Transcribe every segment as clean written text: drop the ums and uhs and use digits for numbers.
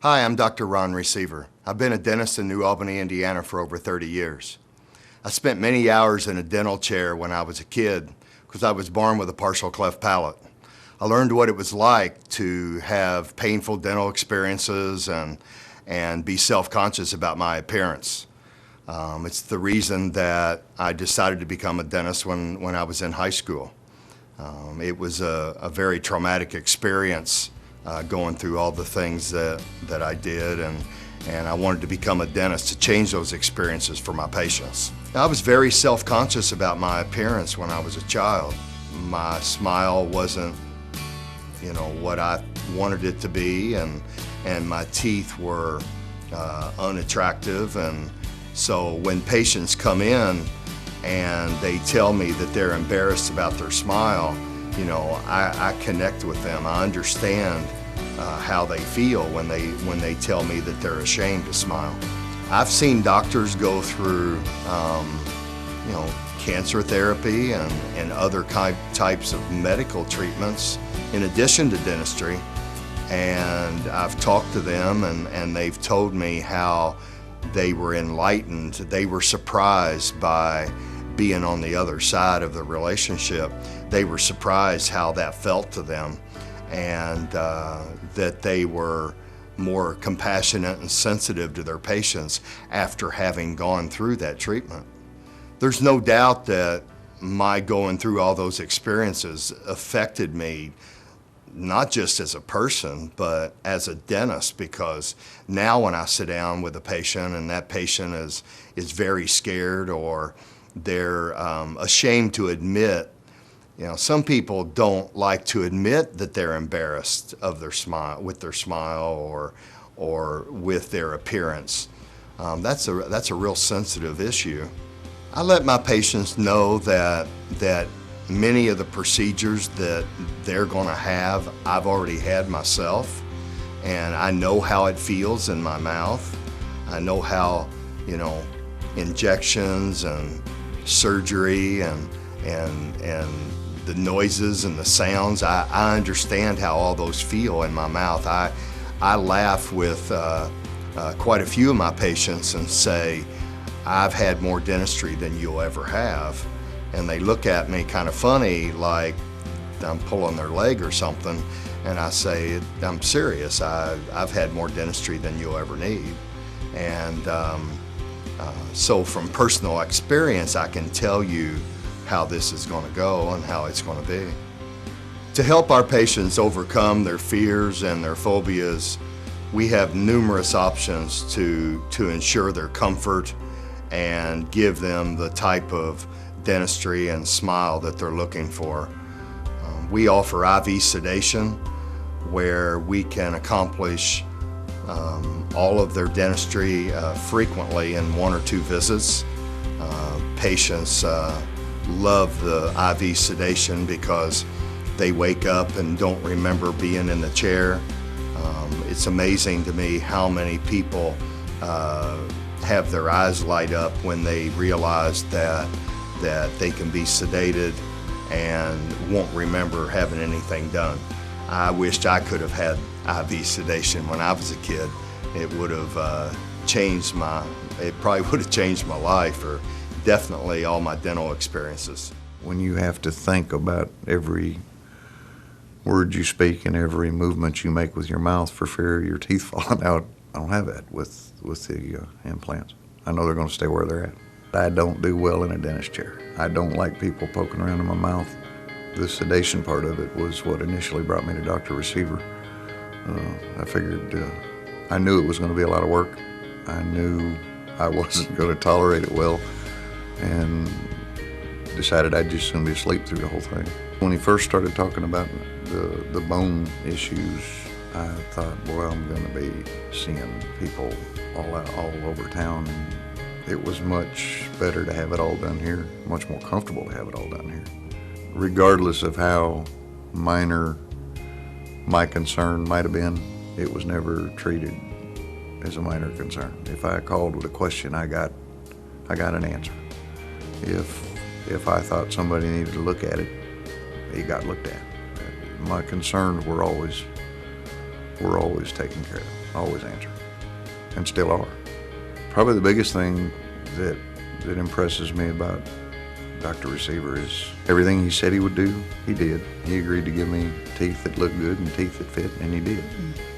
Hi, I'm Dr. Ron Receiver. I've been a dentist in New Albany, Indiana for over 30 years. I spent many hours in a dental chair when I was a kid because I was born with a partial cleft palate. I learned what it was like to have painful dental experiences and be self-conscious about my appearance. It's the reason that I decided to become a dentist when I was in high school. It was a very traumatic experience going through all the things that I did, and I wanted to become a dentist to change those experiences for my patients. I was very self-conscious about my appearance when I was a child. My smile wasn't, what I wanted it to be, and my teeth were unattractive, and so when patients come in and they tell me that they're embarrassed about their smile, I connect with them. I understand how they feel when they tell me that they're ashamed to smile. I've seen doctors go through, cancer therapy and other types of medical treatments in addition to dentistry, and I've talked to them and they've told me how they were enlightened. They were surprised by being on the other side of the relationship. They were surprised how that felt to them, and that they were more compassionate and sensitive to their patients after having gone through that treatment. There's no doubt that my going through all those experiences affected me, not just as a person, but as a dentist, because now when I sit down with a patient and that patient is very scared or they're ashamed to admit, some people don't like to admit that they're embarrassed of their smile, with their smile or with their appearance. That's a real sensitive issue. I let my patients know that many of the procedures that they're going to have, I've already had myself, and I know how it feels in my mouth. I know how, injections and surgery and the noises and the sounds, I understand how all those feel in my mouth. I laugh with quite a few of my patients and say, I've had more dentistry than you'll ever have. And they look at me kind of funny, like I'm pulling their leg or something, and I say, I'm serious. I've had more dentistry than you'll ever need. And so from personal experience, I can tell you how this is going to go and how it's going to be. To help our patients overcome their fears and their phobias, we have numerous options to ensure their comfort and give them the type of dentistry and smile that they're looking for. We offer IV sedation, where we can accomplish all of their dentistry frequently in 1 or 2 visits. Patients love the IV sedation because they wake up and don't remember being in the chair. It's amazing to me how many people have their eyes light up when they realize that they can be sedated and won't remember having anything done. I wished I could have had IV sedation when I was a kid. It would have probably would have changed my life, or definitely all my dental experiences. When you have to think about every word you speak and every movement you make with your mouth for fear of your teeth falling out, I don't have that with the implants. I know they're going to stay where they're at. I don't do well in a dentist chair. I don't like people poking around in my mouth. The sedation part of it was what initially brought me to Dr. Receiver. I figured, I knew it was going to be a lot of work. I knew I wasn't going to tolerate it well, and decided I'd just soon be asleep through the whole thing. When he first started talking about the bone issues, I thought, boy, I'm going to be seeing people all over town. And it was much better to have it all done here, much more comfortable to have it all done here. Regardless of how minor my concern might have been, it was never treated as a minor concern. If I called with a question, I got an answer. If I thought somebody needed to look at it, it got looked at. My concerns were always were always taken care of, always answered, and still are. Probably the biggest thing that impresses me about Dr. Receiver is everything he said he would do, he did. He agreed to give me teeth that looked good and teeth that fit, and he did.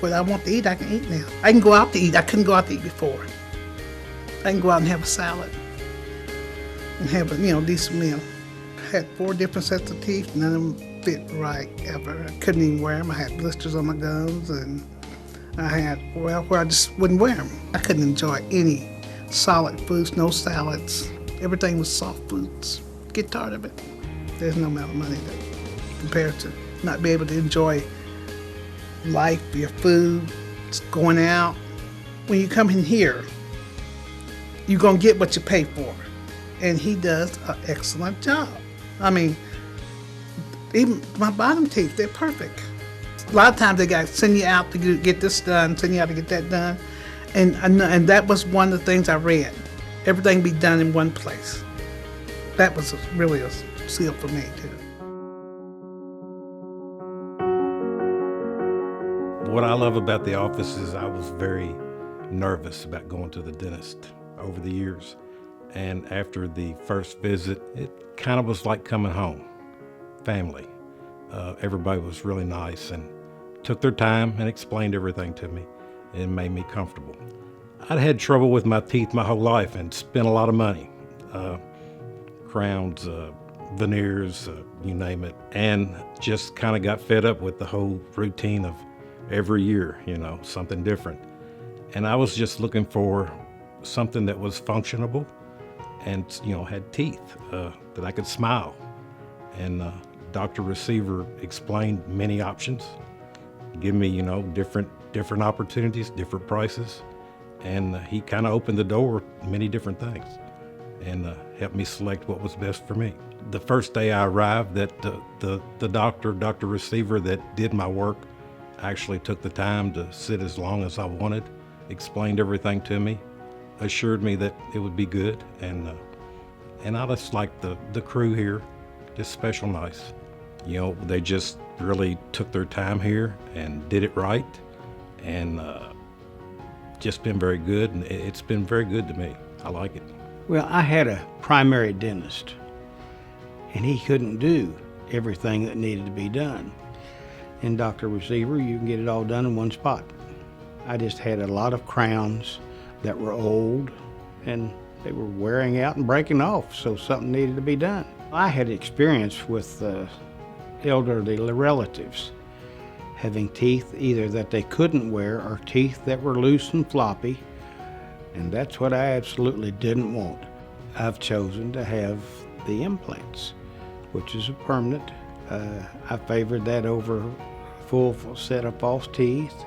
What I want to eat, I can eat now. I can go out to eat. I couldn't go out to eat before. I can go out and have a salad and have a decent meal. I had 4 different sets of teeth. None of them fit right ever. I couldn't even wear them. I had blisters on my gums, and I had, where I just wouldn't wear them. I couldn't enjoy any solid foods, no salads. Everything was soft foods. Get tired of it. There's no amount of money that compared to not be able to enjoy life, your food, going out. When you come in here, you're going to get what you pay for. And he does an excellent job. I mean, even my bottom teeth, they're perfect. A lot of times they got to send you out to get this done, send you out to get that done. And that was one of the things I read. Everything be done in one place. That was really a seal for me, too. What I love about the office is I was very nervous about going to the dentist over the years. And after the first visit, it kind of was like coming home, family. Everybody was really nice and took their time and explained everything to me and made me comfortable. I'd had trouble with my teeth my whole life and spent a lot of money. Crowns, veneers, you name it, and just kind of got fed up with the whole routine of every year, something different. And I was just looking for something that was functionable and, had teeth, that I could smile. And Dr. Receiver explained many options, give me, different opportunities, different prices. And he kind of opened the door to many different things and helped me select what was best for me. The first day I arrived, the doctor, Dr. Receiver, that did my work, actually took the time to sit as long as I wanted, explained everything to me, assured me that it would be good, and I just like the crew here, just special nice. They just really took their time here and did it right, and just been very good, and it's been very good to me. I like it. Well, I had a primary dentist, and he couldn't do everything that needed to be done. In Dr. Receiver, you can get it all done in one spot. I just had a lot of crowns that were old, and they were wearing out and breaking off, so something needed to be done. I had experience with elderly relatives having teeth either that they couldn't wear or teeth that were loose and floppy, and that's what I absolutely didn't want. I've chosen to have the implants, which is a permanent. I favored that over a full set of false teeth.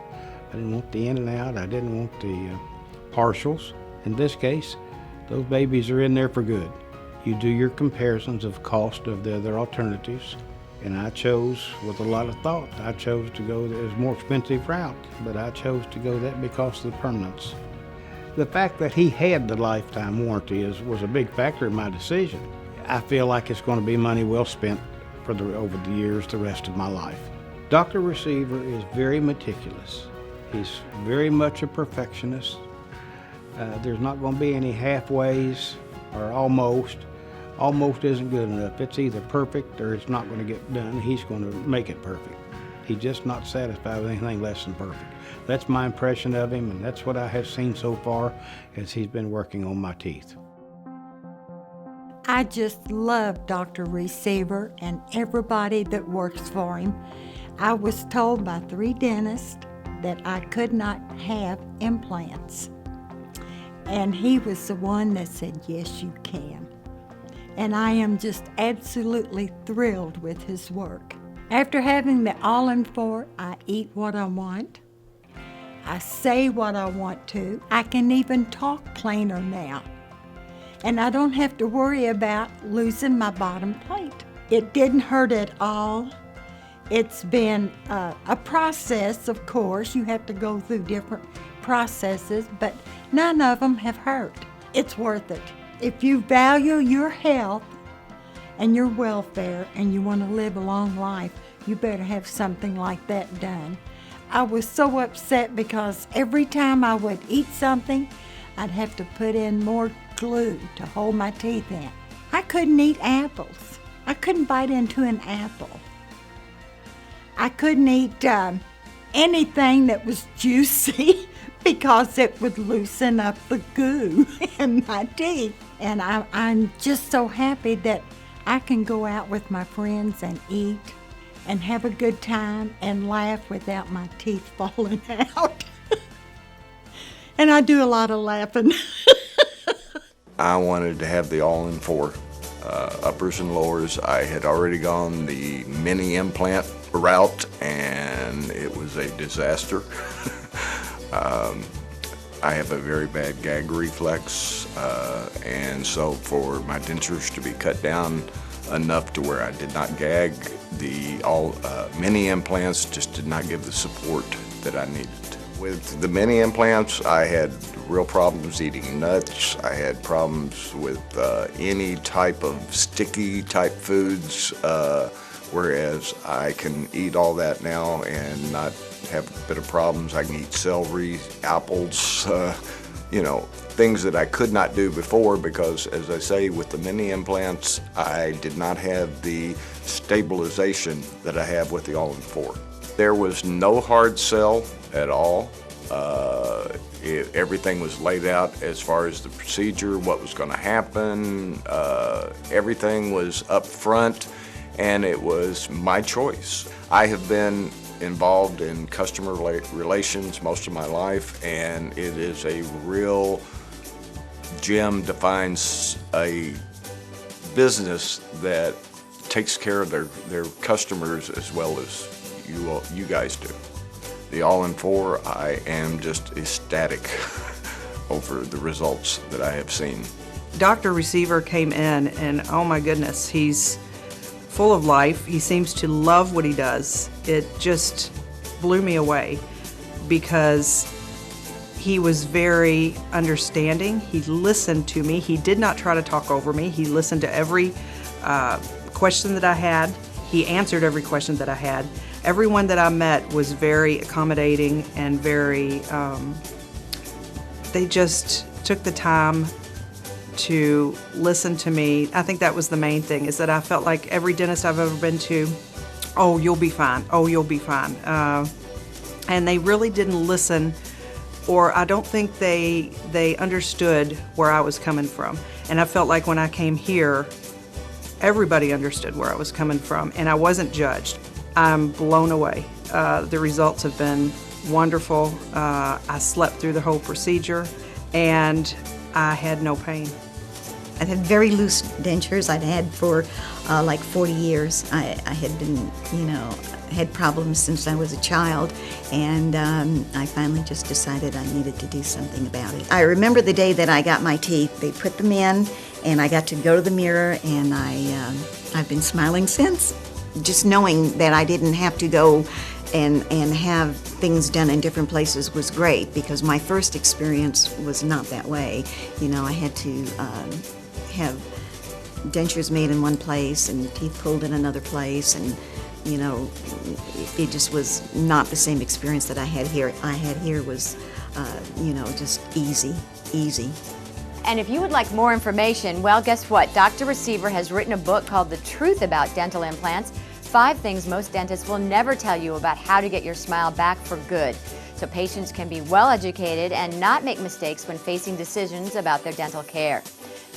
I didn't want the in and out. I didn't want the partials. In this case, those babies are in there for good. You do your comparisons of cost of the other alternatives, and I chose, with a lot of thought, I chose to go the more expensive route, but I chose to go that because of the permanence. The fact that he had the lifetime warranty was a big factor in my decision. I feel like it's going to be money well spent over the years, the rest of my life. Dr. Receiver is very meticulous. He's very much a perfectionist. There's not going to be any halfways or almost. Almost isn't good enough. It's either perfect or it's not going to get done. He's going to make it perfect. He's just not satisfied with anything less than perfect. That's my impression of him, and that's what I have seen so far as he's been working on my teeth. I just love Dr. Receiver and everybody that works for him. I was told by 3 dentists that I could not have implants. And he was the one that said, yes, you can. And I am just absolutely thrilled with his work. After having the All-in-4, I eat what I want. I say what I want to. I can even talk plainer now. And I don't have to worry about losing my bottom plate. It didn't hurt at all. It's been a process, of course. You have to go through different processes, but none of them have hurt. It's worth it. If you value your health and your welfare and you want to live a long life, you better have something like that done. I was so upset because every time I would eat something, I'd have to put in more glue to hold my teeth in. I couldn't eat apples. I couldn't bite into an apple. I couldn't eat anything that was juicy because it would loosen up the goo in my teeth. And I'm just so happy that I can go out with my friends and eat and have a good time and laugh without my teeth falling out. And I do a lot of laughing. I wanted to have the all-in-4, uppers and lowers. I had already gone the mini implant route, and it was a disaster. I have a very bad gag reflex, and so for my dentures to be cut down enough to where I did not gag, the mini implants just did not give the support that I needed. With the mini implants, I had real problems eating nuts. I had problems with any type of sticky type foods, whereas I can eat all that now and not have a bit of problems. I can eat celery, apples, things that I could not do before because, as I say, with the mini implants, I did not have the stabilization that I have with the all-in-4. There was no hard sell at all. Everything was laid out as far as the procedure, what was going to happen. Everything was up front, and it was my choice. I have been involved in customer relations most of my life, and it is a real gem to find a business that takes care of their customers as well as you guys do. The all-in-4, I am just ecstatic over the results that I have seen. Dr. Receveur came in, and oh my goodness, he's full of life. He seems to love what he does. It just blew me away because he was very understanding. He listened to me. He did not try to talk over me. He listened to every question that I had. He answered every question that I had. Everyone that I met was very accommodating and very, they just took the time to listen to me. I think that was the main thing, is that I felt like every dentist I've ever been to, oh, you'll be fine, oh, you'll be fine. And they really didn't listen, or I don't think they understood where I was coming from. And I felt like when I came here, everybody understood where I was coming from, and I wasn't judged. I'm blown away. The results have been wonderful. I slept through the whole procedure, and I had no pain. I've had very loose dentures. I'd had for like 40 years. I had been, had problems since I was a child, and I finally just decided I needed to do something about it. I remember the day that I got my teeth. They put them in, and I got to go to the mirror, and I've been smiling since. Just knowing that I didn't have to go and have things done in different places was great, because my first experience was not that way. I had to have dentures made in one place and teeth pulled in another place, and it just was not the same experience that I had here. I had here was just easy. And if you would like more information, well, guess what? Dr. Receveur has written a book called The Truth About Dental Implants, 5 things most dentists will never tell you about how to get your smile back for good, so patients can be well educated and not make mistakes when facing decisions about their dental care.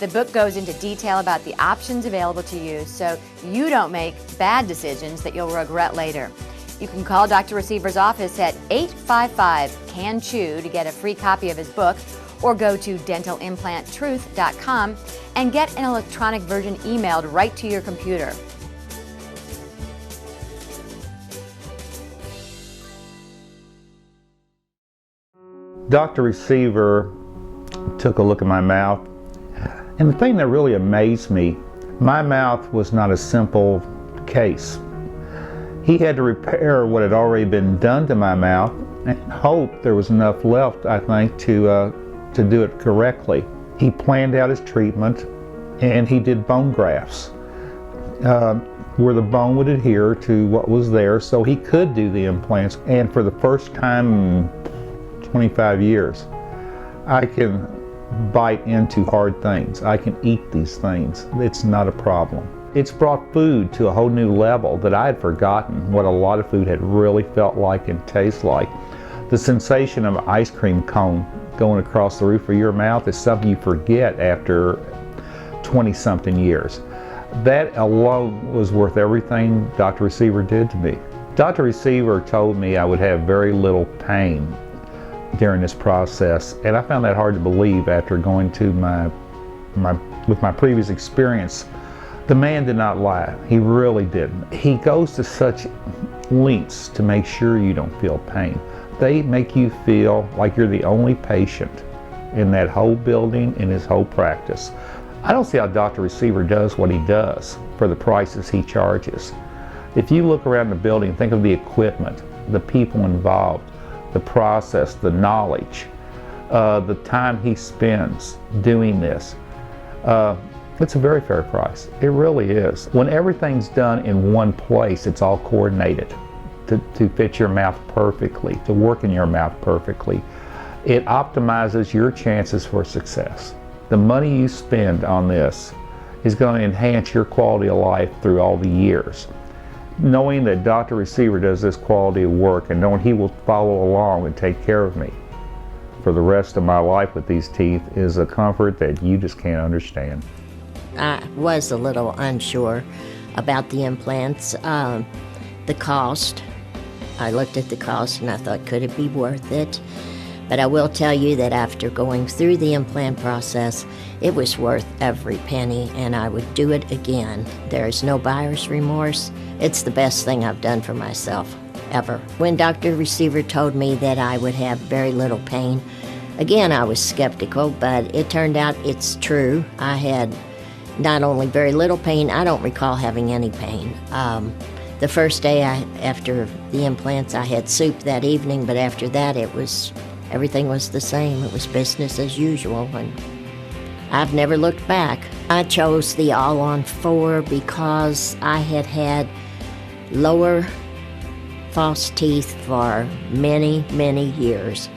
The book goes into detail about the options available to you so you don't make bad decisions that you'll regret later. You can call Dr. Receiver's office at 855-CAN-CHEW to get a free copy of his book, or go to dentalimplanttruth.com and get an electronic version emailed right to your computer. Dr. Receveur took a look at my mouth, and the thing that really amazed me, my mouth was not a simple case. He had to repair what had already been done to my mouth and hope there was enough left, I think, to do it correctly. He planned out his treatment, and he did bone grafts. where the bone would adhere to what was there so he could do the implants. And for the first time in 25 years, I can bite into hard things. I can eat these things. It's not a problem. It's brought food to a whole new level that I had forgotten what a lot of food had really felt like and tastes like. The sensation of an ice cream cone going across the roof of your mouth is something you forget after 20-something years. That alone was worth everything Dr. Receveur did to me. Dr. Receveur told me I would have very little pain during this process, and I found that hard to believe after going to with my previous experience. The man did not lie. He really didn't. He goes to such lengths to make sure you don't feel pain. They make you feel like you're the only patient in that whole building, in his whole practice. I don't see how Dr. Receveur does what he does for the prices he charges. If you look around the building, think of the equipment, the people involved, the process, the knowledge, the time he spends doing this. It's a very fair price. It really is. When everything's done in one place, it's all coordinated to fit your mouth perfectly, to work in your mouth perfectly. It optimizes your chances for success. The money you spend on this is going to enhance your quality of life through all the years. Knowing that Dr. Receveur does this quality of work and knowing he will follow along and take care of me for the rest of my life with these teeth is a comfort that you just can't understand. I was a little unsure about the implants, the cost. I looked at the cost and I thought, could it be worth it? But I will tell you that after going through the implant process, it was worth every penny, and I would do it again. There is no buyer's remorse. It's the best thing I've done for myself, ever. When Dr. Receveur told me that I would have very little pain, again, I was skeptical, but it turned out it's true. I had not only very little pain, I don't recall having any pain. The first day after the implants, I had soup that evening, but after that, everything was the same. It was business as usual, and I've never looked back. I chose the all-on-4 because I had had lower false teeth for many, many years,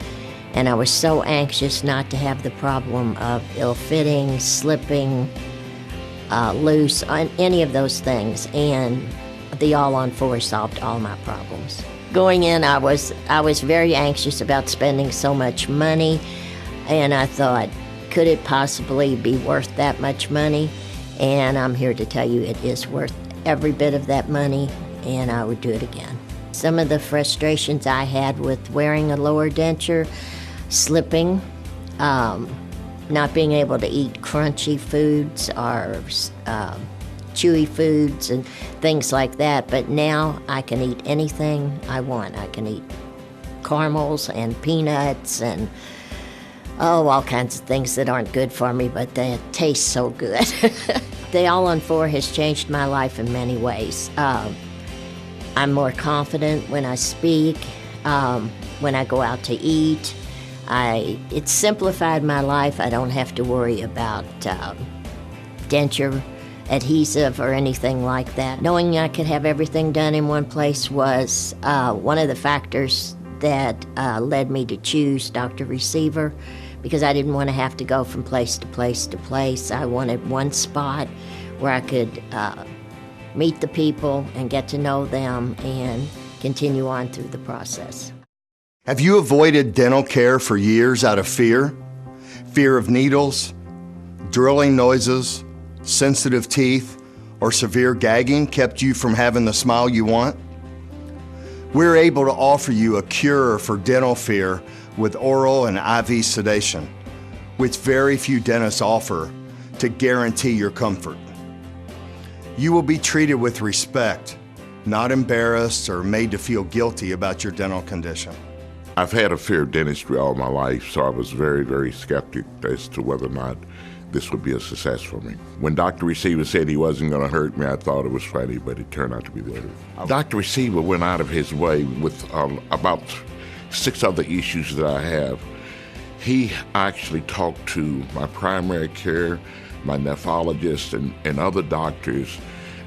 and I was so anxious not to have the problem of ill-fitting, slipping, loose, any of those things, and the all-on-4 solved all my problems. Going in, I was very anxious about spending so much money, and I thought, could it possibly be worth that much money? And I'm here to tell you it is worth every bit of that money, and I would do it again. Some of the frustrations I had with wearing a lower denture, slipping, not being able to eat crunchy foods or chewy foods and things like that, but now I can eat anything I want. I can eat caramels and peanuts and all kinds of things that aren't good for me, but they taste so good. The all-on-4 has changed my life in many ways. I'm more confident when I speak, when I go out to eat. It's simplified my life. I don't have to worry about denture adhesive or anything like that. Knowing I could have everything done in one place was one of the factors that led me to choose Dr. Receveur, because I didn't want to have to go from place to place to place. I wanted one spot where I could meet the people and get to know them and continue on through the process. Have you avoided dental care for years out of fear? Fear of needles, drilling noises, sensitive teeth, or severe gagging kept you from having the smile you want? We're able to offer you a cure for dental fear with oral and IV sedation, which very few dentists offer to guarantee your comfort. You will be treated with respect, not embarrassed or made to feel guilty about your dental condition. I've had a fear of dentistry all my life, so I was very, very skeptic as to whether or not this would be a success for me. When Dr. Receveur said he wasn't going to hurt me, I thought it was funny, but it turned out to be the truth. Dr. Receveur went out of his way with about 6 other issues that I have. He actually talked to my primary care, my nephrologist, and other doctors,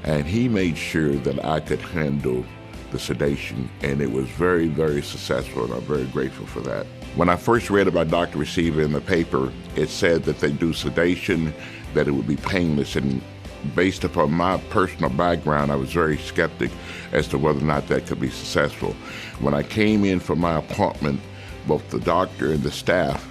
and he made sure that I could handle the sedation, and it was very, very successful, and I'm very grateful for that. When I first read about Dr. Receveur in the paper, it said that they do sedation, that it would be painless, and based upon my personal background, I was very skeptic as to whether or not that could be successful. When I came in for my appointment, both the doctor and the staff,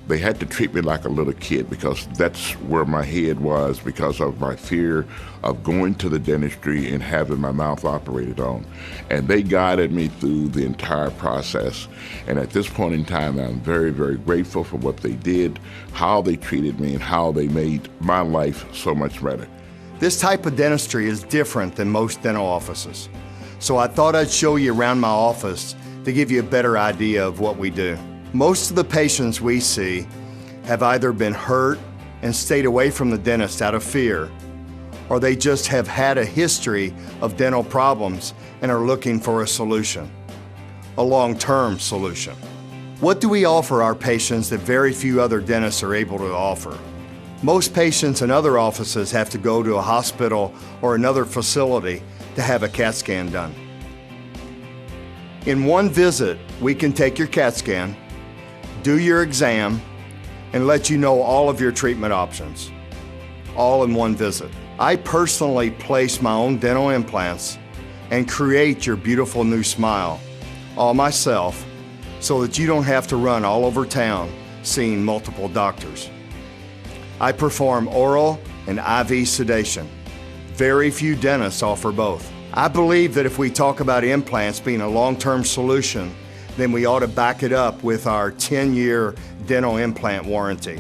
they had to treat me like a little kid because that's where my head was because of my fear of going to the dentistry and having my mouth operated on. And they guided me through the entire process. And at this point in time, I'm very, very grateful for what they did, how they treated me, and how they made my life so much better. This type of dentistry is different than most dental offices. So I thought I'd show you around my office to give you a better idea of what we do. Most of the patients we see have either been hurt and stayed away from the dentist out of fear, or they just have had a history of dental problems and are looking for a solution, a long-term solution. What do we offer our patients that very few other dentists are able to offer? Most patients in other offices have to go to a hospital or another facility to have a CAT scan done. In one visit, we can take your CAT scan, do your exam, and let you know all of your treatment options, all in one visit. I personally place my own dental implants and create your beautiful new smile, all myself, so that you don't have to run all over town seeing multiple doctors. I perform oral and IV sedation. Very few dentists offer both. I believe that if we talk about implants being a long-term solution, then we ought to back it up with our 10-year dental implant warranty.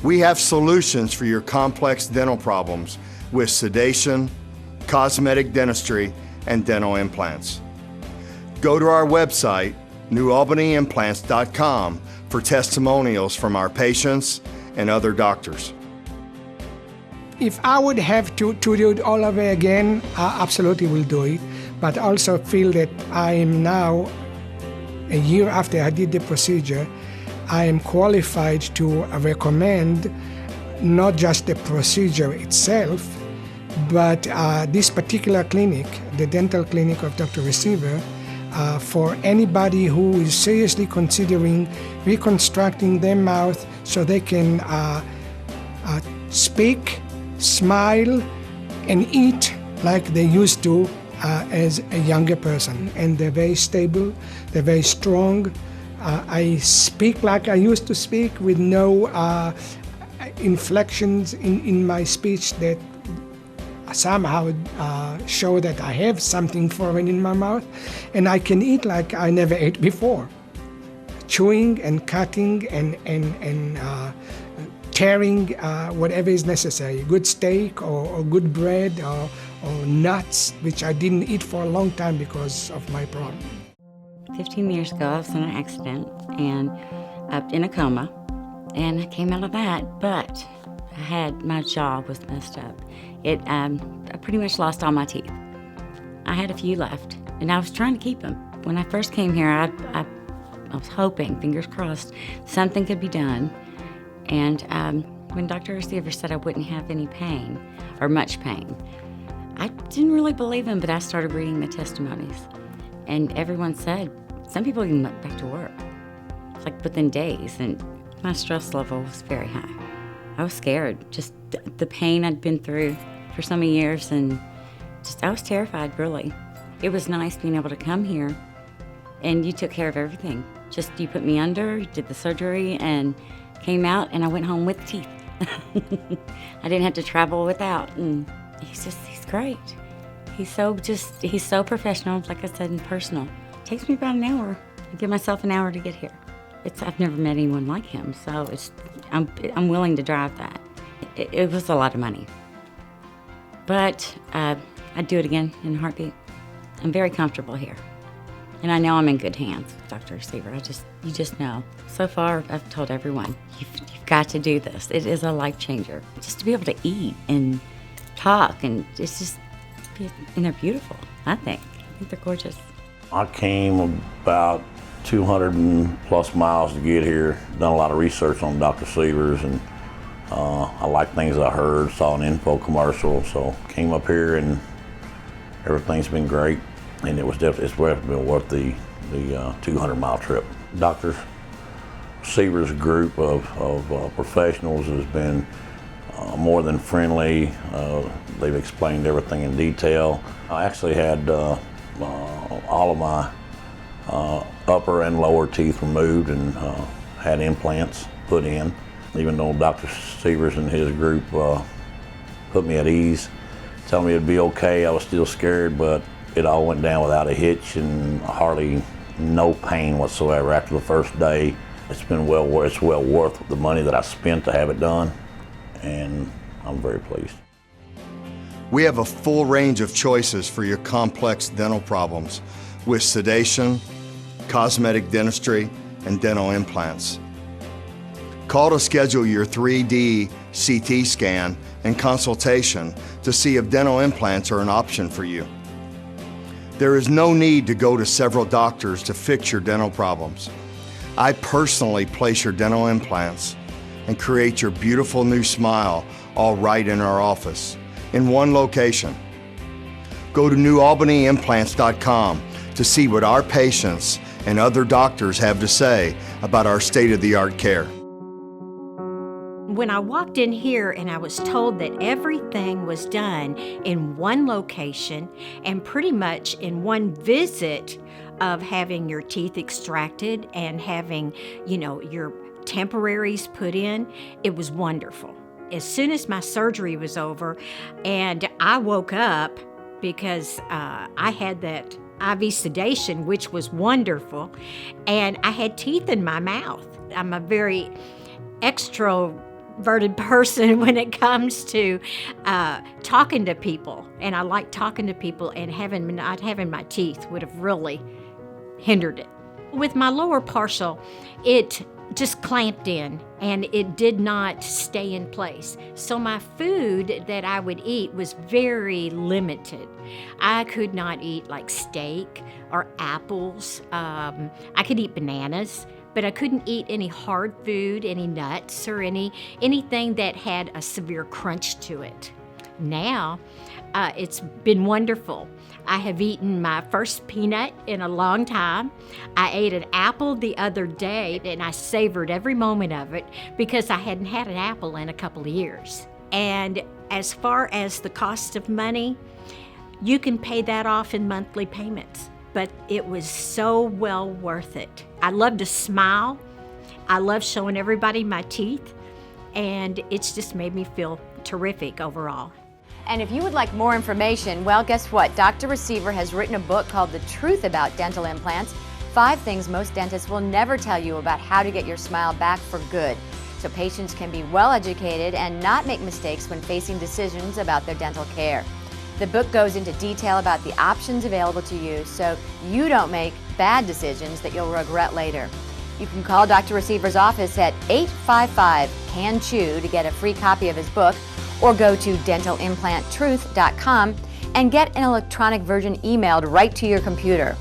We have solutions for your complex dental problems with sedation, cosmetic dentistry, and dental implants. Go to our website, newalbanyimplants.com, for testimonials from our patients and other doctors. If I would have to do it all over again, I absolutely will do it. But I also feel that I am now, a year after I did the procedure, I am qualified to recommend not just the procedure itself, but this particular clinic, the dental clinic of Dr. Receveur, for anybody who is seriously considering reconstructing their mouth so they can speak, smile, and eat like they used to as a younger person. And they're very stable, they're very strong. I speak like I used to speak with no inflections in my speech that somehow show that I have something foreign in my mouth. And I can eat like I never ate before. Chewing and cutting and tearing whatever is necessary, good steak or good bread or nuts, which I didn't eat for a long time because of my problem. 15 years ago, I was in an accident and up in a coma, and I came out of that, but my jaw was messed up. I pretty much lost all my teeth. I had a few left, and I was trying to keep them. When I first came here, I was hoping, fingers crossed, something could be done. And when Dr. Receveur said I wouldn't have any pain, or much pain, I didn't really believe him, but I started reading the testimonies. And everyone said, some people even went back to work. It's like within days, and my stress level was very high. I was scared, just the pain I'd been through for so many years, and I was terrified, really. It was nice being able to come here, and you took care of everything. Just, you put me under, you did the surgery, and came out, and I went home with teeth. I didn't have to travel without, and he's great. He's so professional, like I said, and personal. It takes me about an hour. I give myself an hour to get here. I've never met anyone like him, so I'm willing to drive that. It was a lot of money, but I'd do it again in a heartbeat. I'm very comfortable here, and I know I'm in good hands with Dr. Receveur. You just know. So far, I've told everyone, you've got to do this. It is a life changer. Just to be able to eat and talk, and and they're beautiful, I think. I think they're gorgeous. I came about 200 and plus miles to get here. Done a lot of research on Dr. Receveur's, and I like things I heard, saw an info commercial, so came up here and Everything's been great, and it's definitely been worth the 200-mile trip. Dr. Receiver's group of professionals has been more than friendly. They've explained everything in detail. I actually had all of my upper and lower teeth removed and had implants put in. Even though Dr. Recevers and his group put me at ease, telling me it'd be okay, I was still scared, but it all went down without a hitch and hardly no pain whatsoever after the first day. It's well worth the money that I spent to have it done, and I'm very pleased. We have a full range of choices for your complex dental problems with sedation, cosmetic dentistry, and dental implants. Call to schedule your 3D CT scan and consultation to see if dental implants are an option for you. There is no need to go to several doctors to fix your dental problems. I personally place your dental implants and create your beautiful new smile all right in our office in one location. Go to newalbanyimplants.com to see what our patients and other doctors have to say about our state-of-the-art care. When I walked in here and I was told that everything was done in one location and pretty much in one visit of having your teeth extracted and having, your temporaries put in, it was wonderful. As soon as my surgery was over and I woke up because I had that IV sedation, which was wonderful, and I had teeth in my mouth. I'm a very extroverted person when it comes to talking to people, and I like talking to people, and not having my teeth would have really hindered it. With my lower partial, it just clamped in and it did not stay in place. So my food that I would eat was very limited. I could not eat like steak or apples. I could eat bananas, but I couldn't eat any hard food, any nuts, or anything that had a severe crunch to it. Now, it's been wonderful. I have eaten my first peanut in a long time. I ate an apple the other day, and I savored every moment of it because I hadn't had an apple in a couple of years. And as far as the cost of money, you can pay that off in monthly payments, but it was so well worth it. I love to smile. I love showing everybody my teeth, and it's just made me feel terrific overall. And if you would like more information, well, guess what? Dr. Receiver has written a book called The Truth About Dental Implants, 5 things most dentists will never tell you about how to get your smile back for good, so patients can be well educated and not make mistakes when facing decisions about their dental care. The book goes into detail about the options available to you so you don't make bad decisions that you'll regret later. You can call Dr. Receiver's office at 855-CAN-CHEW to get a free copy of his book, or go to dentalimplantruth.com and get an electronic version emailed right to your computer.